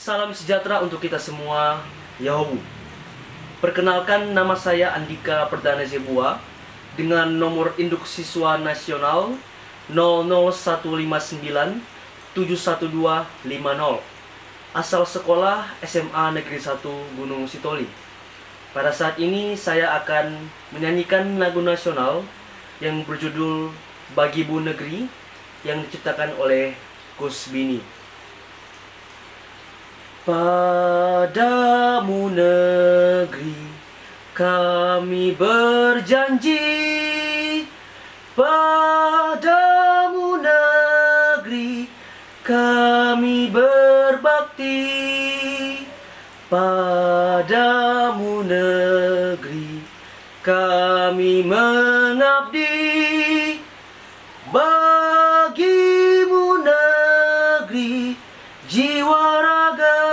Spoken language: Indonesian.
Salam sejahtera untuk kita semua, Yahobu. Perkenalkan, nama saya Andika Perdana Zebua dengan nomor induk siswa nasional 00159 71250. Asal sekolah SMA Negeri 1 Gunung Sitoli. Pada saat ini saya akan menyanyikan lagu nasional yang berjudul Bagi Bu Negeri yang diciptakan oleh Gus Bini. Padamu negeri kami berjanji, padamu negeri kami berbakti, padamu negeri kami mengabdi, bagimu negeri jiwa raga